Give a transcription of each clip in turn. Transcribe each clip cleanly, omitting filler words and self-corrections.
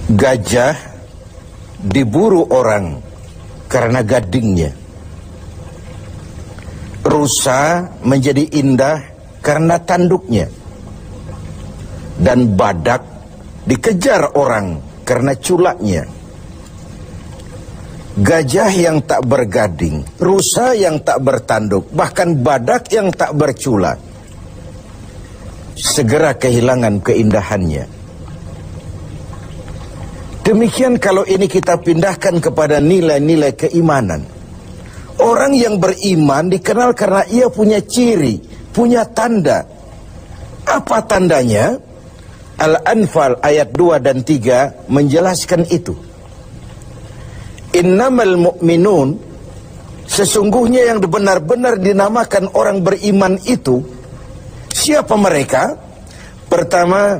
Gajah diburu orang karena gadingnya. Rusa menjadi indah karena tanduknya. Dan badak dikejar orang karena culaknya. Gajah yang tak bergading, rusa yang tak bertanduk, bahkan badak yang tak bercula, segera kehilangan keindahannya. Demikian kalau ini kita pindahkan kepada nilai-nilai keimanan. Orang yang beriman dikenal karena ia punya ciri, punya tanda. Apa tandanya? Al-Anfal ayat 2 dan 3 menjelaskan itu. Innamal mu'minun, sesungguhnya yang benar-benar dinamakan orang beriman itu, siapa mereka? Pertama,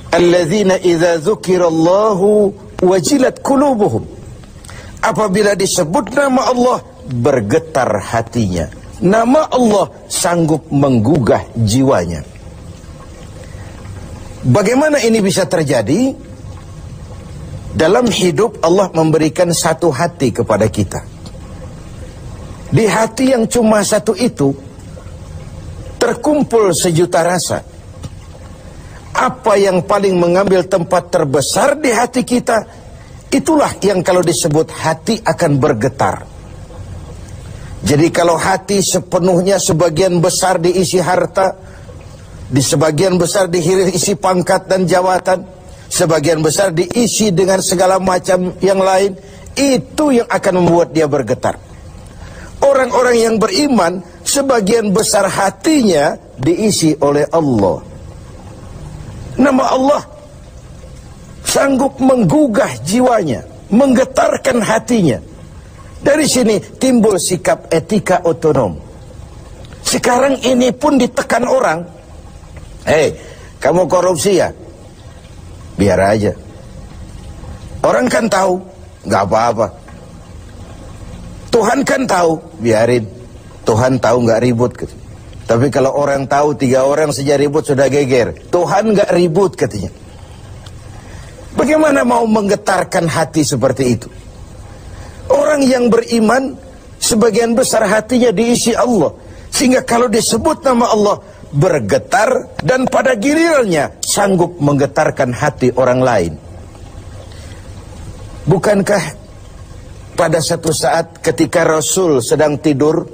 alladzina idza dzukirallahu wajilat qulubuhum. Apabila disebut nama Allah, bergetar hatinya. Nama Allah sanggup menggugah jiwanya. Bagaimana ini bisa terjadi? Dalam hidup Allah memberikan satu hati kepada kita. Di hati yang cuma satu itu terkumpul sejuta rasa. Apa yang paling mengambil tempat terbesar di hati kita, itulah yang kalau disebut hati akan bergetar. Jadi kalau hati sepenuhnya sebagian besar diisi harta, di sebagian besar diisi pangkat dan jabatan, sebagian besar diisi dengan segala macam yang lain, itu yang akan membuat dia bergetar. Orang-orang yang beriman, sebagian besar hatinya diisi oleh Allah. Nama Allah sanggup menggugah jiwanya, menggetarkan hatinya. Dari sini timbul sikap etika otonom. Sekarang ini pun ditekan orang. Hei, kamu korupsi ya? Biar aja. Orang kan tahu, nggak apa-apa. Tuhan kan tahu, biarin. Tuhan tahu nggak ribut. Tapi kalau orang tahu 3 orang saja ribut sudah geger. Tuhan nggak ribut katanya. Bagaimana mau menggetarkan hati seperti itu? Orang yang beriman sebagian besar hatinya diisi Allah, sehingga kalau disebut nama Allah bergetar, dan pada gilirannya sanggup menggetarkan hati orang lain. Bukankah pada satu saat ketika Rasul sedang tidur,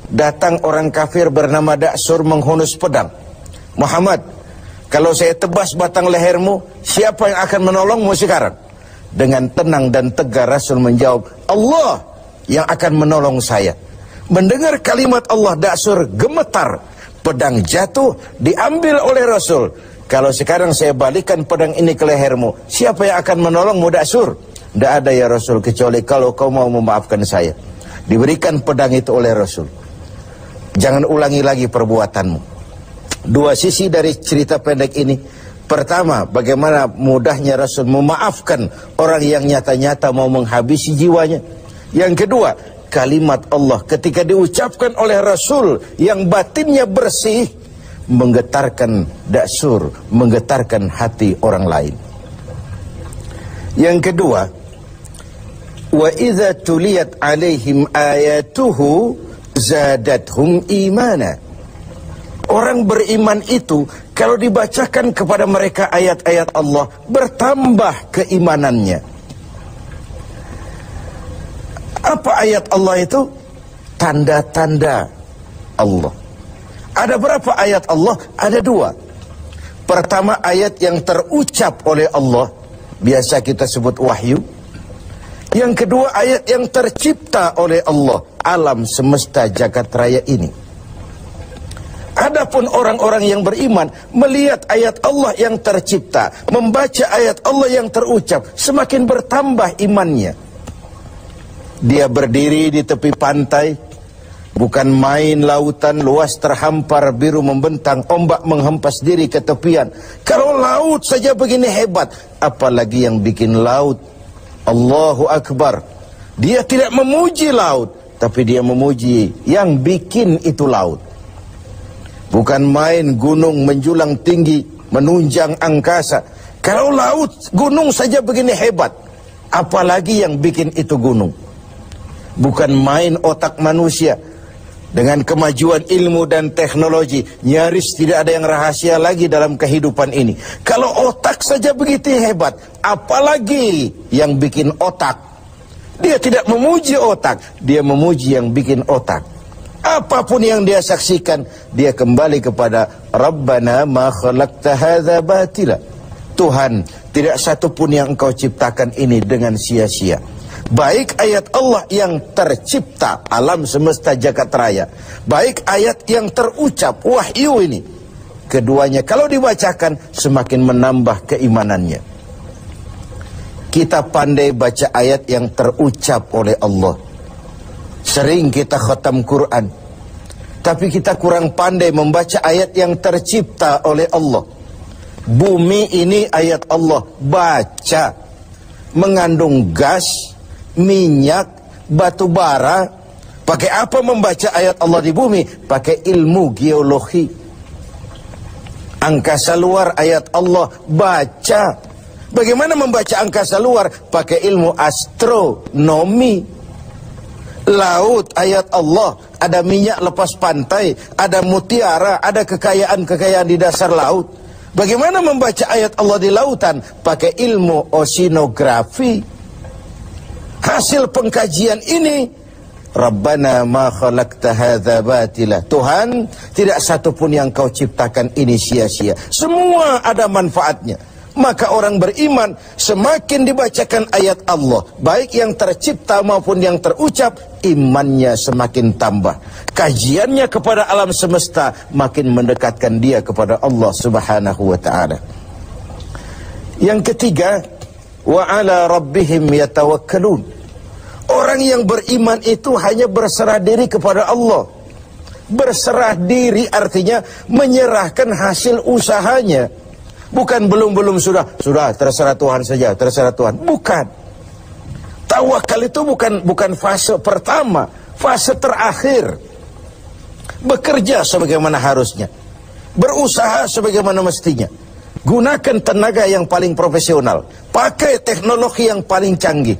datang orang kafir bernama Da'sur menghunus pedang. Muhammad, kalau saya tebas batang lehermu, siapa yang akan menolongmu sekarang? Dengan tenang dan tegar Rasul menjawab, Allah yang akan menolong saya. Mendengar kalimat Allah, Da'sur gemetar. Pedang jatuh, diambil oleh Rasul. Kalau sekarang saya balikan pedang ini ke lehermu, siapa yang akan menolongmu, Da'sur? Tidak ada ya Rasul, kecuali kalau kau mau memaafkan saya. Diberikan pedang itu oleh Rasul. Jangan ulangi lagi perbuatanmu. 2 sisi dari cerita pendek ini. Pertama, bagaimana mudahnya Rasul memaafkan orang yang nyata-nyata mau menghabisi jiwanya. Yang kedua, kalimat Allah ketika diucapkan oleh Rasul yang batinnya bersih, menggetarkan Da'sur, menggetarkan hati orang lain. Yang kedua, wa idza tuliyat alaihim ayatuhu zadathum imana. Orang beriman itu kalau dibacakan kepada mereka ayat-ayat Allah, bertambah keimanannya. Apa ayat Allah itu? Tanda-tanda Allah. Ada berapa ayat Allah? Ada 2. Pertama, ayat yang terucap oleh Allah, biasa kita sebut wahyu. Yang kedua, ayat yang tercipta oleh Allah, alam semesta jagat raya ini. Adapun orang-orang yang beriman melihat ayat Allah yang tercipta, membaca ayat Allah yang terucap, semakin bertambah imannya. Dia berdiri di tepi pantai, bukan main lautan luas terhampar biru membentang, ombak menghempas diri ke tepian. Kalau laut saja begini hebat, apalagi yang bikin laut. Allahu Akbar. Dia tidak memuji laut, tapi dia memuji yang bikin itu laut. Bukan main gunung menjulang tinggi, menunjang angkasa. Kalau laut, gunung saja begini hebat, apalagi yang bikin itu gunung. Bukan main otak manusia. Dengan kemajuan ilmu dan teknologi, nyaris tidak ada yang rahasia lagi dalam kehidupan ini. Kalau otak saja begitu hebat, apalagi yang bikin otak. Dia tidak memuji otak, dia memuji yang bikin otak. Apapun yang dia saksikan, dia kembali kepada Rabbana ma khalaqta hadza batila. Tuhan, tidak satu pun yang engkau ciptakan ini dengan sia-sia. Baik ayat Allah yang tercipta, alam semesta jagat raya, baik ayat yang terucap, wahyu ini, keduanya kalau dibacakan semakin menambah keimanannya. Kita pandai baca ayat yang terucap oleh Allah. Sering kita khatam Quran, tapi kita kurang pandai membaca ayat yang tercipta oleh Allah. Bumi ini ayat Allah, baca. Mengandung gas, minyak, batu bara. Pakai apa membaca ayat Allah di bumi? Pakai ilmu geologi. Angkasa luar ayat Allah, baca. Bagaimana membaca angkasa luar? Pakai ilmu astronomi. Laut ayat Allah, ada minyak lepas pantai, ada mutiara, ada kekayaan-kekayaan di dasar laut. Bagaimana membaca ayat Allah di lautan? Pakai ilmu oceanografi. Hasil pengkajian ini, Rabbana ma khalaqta hadza batila. Tuhan, tidak satu pun yang kau ciptakan ini sia-sia. Semua ada manfaatnya. Maka orang beriman, semakin dibacakan ayat Allah, baik yang tercipta maupun yang terucap, imannya semakin tambah. Kajiannya kepada alam semesta makin mendekatkan dia kepada Allah Subhanahu wa ta'ala. Yang ketiga, wa ala rabbihim yatawakkalun. Orang yang beriman itu hanya berserah diri kepada Allah. Berserah diri artinya menyerahkan hasil usahanya. Bukan belum sudah terserah Tuhan saja, terserah Tuhan. Bukan. Tawakal itu bukan fase pertama, fase terakhir. Bekerja sebagaimana harusnya. Berusaha sebagaimana mestinya. Gunakan tenaga yang paling profesional. Pakai teknologi yang paling canggih.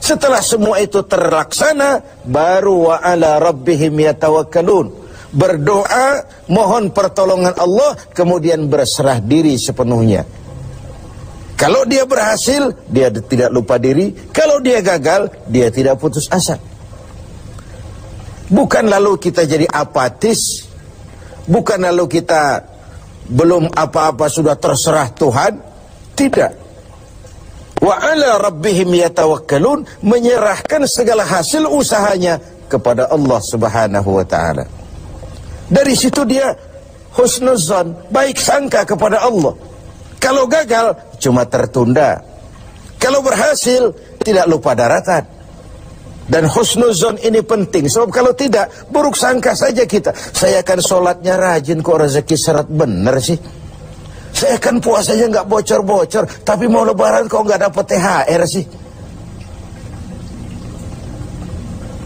Setelah semua itu terlaksana, baru wa ala rabbihim yatawakkalun. Berdoa, mohon pertolongan Allah, kemudian berserah diri sepenuhnya. Kalau dia berhasil, dia tidak lupa diri. Kalau dia gagal, dia tidak putus asa. Bukan lalu kita jadi apatis. Bukan lalu kita belum apa-apa sudah terserah Tuhan. Tidak. Wa ala rabbihim yatawakkalun, menyerahkan segala hasil usahanya kepada Allah Subhanahu wa ta'ala. Dari situ dia husnuzan, baik sangka kepada Allah. Kalau gagal, cuma tertunda. Kalau berhasil, tidak lupa daratan. Dan husnuzan ini penting, sebab kalau tidak, buruk sangka saja kita. Saya kan sholatnya rajin, kok rezeki seret bener sih. Saya kan puasanya nggak bocor-bocor, tapi mau lebaran kok nggak dapat THR sih.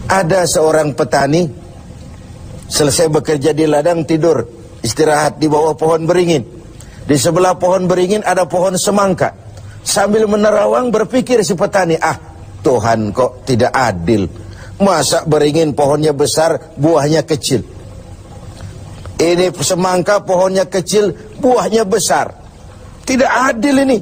Ada seorang petani, selesai bekerja di ladang, tidur, istirahat di bawah pohon beringin. Di sebelah pohon beringin ada pohon semangka. Sambil menerawang berpikir si petani, Tuhan kok tidak adil. Masa beringin pohonnya besar, buahnya kecil. Ini semangka pohonnya kecil, buahnya besar. Tidak adil ini.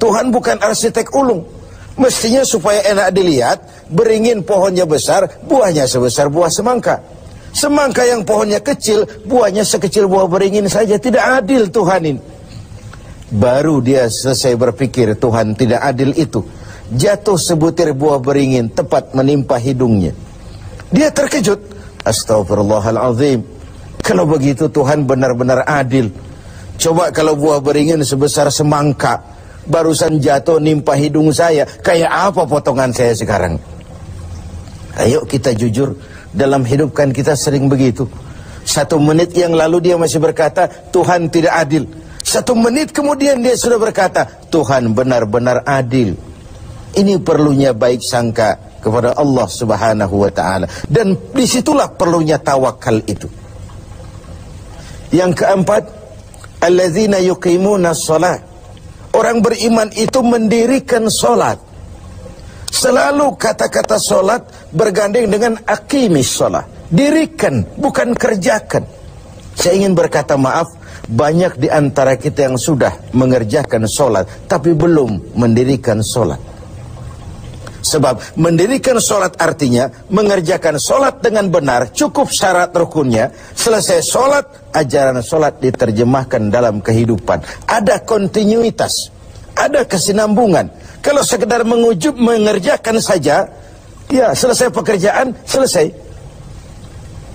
Tuhan bukan arsitek ulung. Mestinya supaya enak dilihat, beringin pohonnya besar, buahnya sebesar buah semangka. Semangka yang pohonnya kecil, buahnya sekecil buah beringin saja. Tidak adil Tuhan ini. Baru dia selesai berpikir Tuhan tidak adil itu, jatuh sebutir buah beringin tepat menimpa hidungnya. Dia terkejut. Astagfirullahaladzim. Kalau begitu Tuhan benar-benar adil. Coba kalau buah beringin sebesar semangka barusan jatuh nimpa hidung saya, kayak apa potongan saya sekarang? Ayo kita jujur. Dalam hidup kan kita sering begitu. 1 menit yang lalu dia masih berkata Tuhan tidak adil. 1 menit kemudian dia sudah berkata Tuhan benar-benar adil. Ini perlunya baik sangka kepada Allah Subhanahu wa ta'ala. Dan disitulah perlunya tawakal itu. Yang keempat, alladzina yuqimuna shalah. Orang beriman itu mendirikan sholat. Selalu kata-kata sholat bergandeng dengan aqimis sholat. Dirikan, bukan kerjakan. Saya ingin berkata maaf, banyak di antara kita yang sudah mengerjakan sholat, tapi belum mendirikan sholat. Sebab mendirikan sholat artinya mengerjakan sholat dengan benar, cukup syarat rukunnya. Selesai sholat, ajaran sholat diterjemahkan dalam kehidupan. Ada kontinuitas, ada kesinambungan. Kalau sekedar mengerjakan saja, ya selesai pekerjaan, selesai.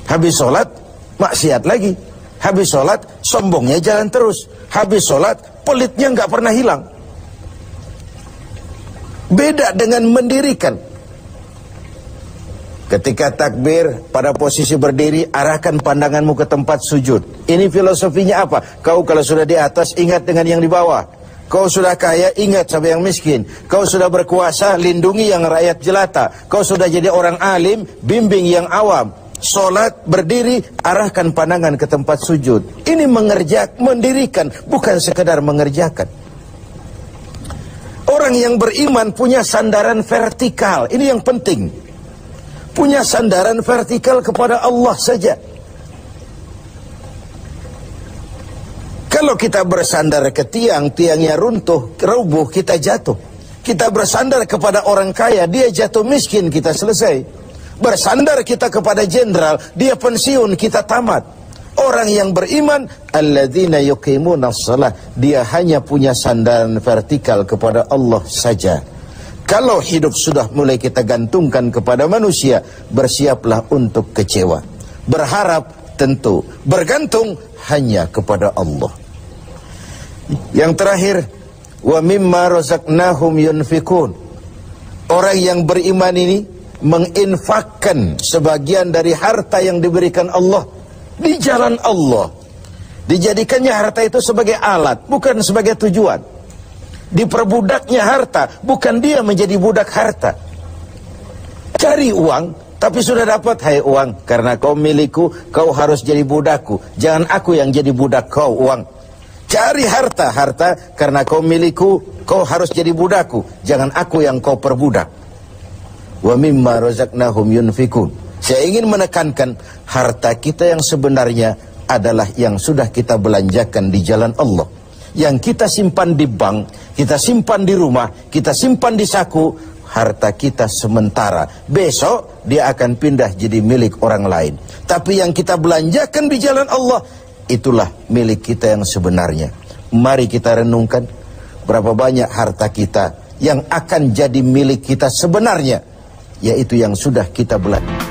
Habis sholat, maksiat lagi. Habis sholat, sombongnya jalan terus. Habis sholat, pelitnya nggak pernah hilang. Beda dengan mendirikan. Ketika takbir, pada posisi berdiri, arahkan pandanganmu ke tempat sujud. Ini filosofinya apa? Kau kalau sudah di atas, ingat dengan yang di bawah. Kau sudah kaya, ingat sama yang miskin. Kau sudah berkuasa, lindungi yang rakyat jelata. Kau sudah jadi orang alim, bimbing yang awam. Sholat, berdiri, arahkan pandangan ke tempat sujud. Ini mendirikan, bukan sekedar mengerjakan. Orang yang beriman punya sandaran vertikal. Ini yang penting. Punya sandaran vertikal kepada Allah saja. Kalau kita bersandar ke tiang, tiangnya runtuh, rubuh, kita jatuh. Kita bersandar kepada orang kaya, dia jatuh miskin, kita selesai. Bersandar kita kepada jenderal, dia pensiun, kita tamat. Orang yang beriman, alladzina yuqimuna shalah, dia hanya punya sandaran vertikal kepada Allah saja. Kalau hidup sudah mulai kita gantungkan kepada manusia, bersiaplah untuk kecewa. Berharap tentu, bergantung hanya kepada Allah. Yang terakhir, wa mimma razaqnahum yunfikun. Orang yang beriman ini menginfakkan sebagian dari harta yang diberikan Allah di jalan Allah. Dijadikannya harta itu sebagai alat, bukan sebagai tujuan. Diperbudaknya harta, bukan dia menjadi budak harta. Cari uang, tapi sudah dapat, hai uang, karena kau milikku, kau harus jadi budakku. Jangan aku yang jadi budak kau, uang. Cari harta, karena kau milikku, kau harus jadi budakku. Jangan aku yang kau perbudak. Wa mimma razaqnahum yunfikun. Saya ingin menekankan, harta kita yang sebenarnya adalah yang sudah kita belanjakan di jalan Allah. Yang kita simpan di bank, kita simpan di rumah, kita simpan di saku, harta kita sementara. Besok dia akan pindah jadi milik orang lain. Tapi yang kita belanjakan di jalan Allah, itulah milik kita yang sebenarnya. Mari kita renungkan, berapa banyak harta kita yang akan jadi milik kita sebenarnya, yaitu yang sudah kita belanja.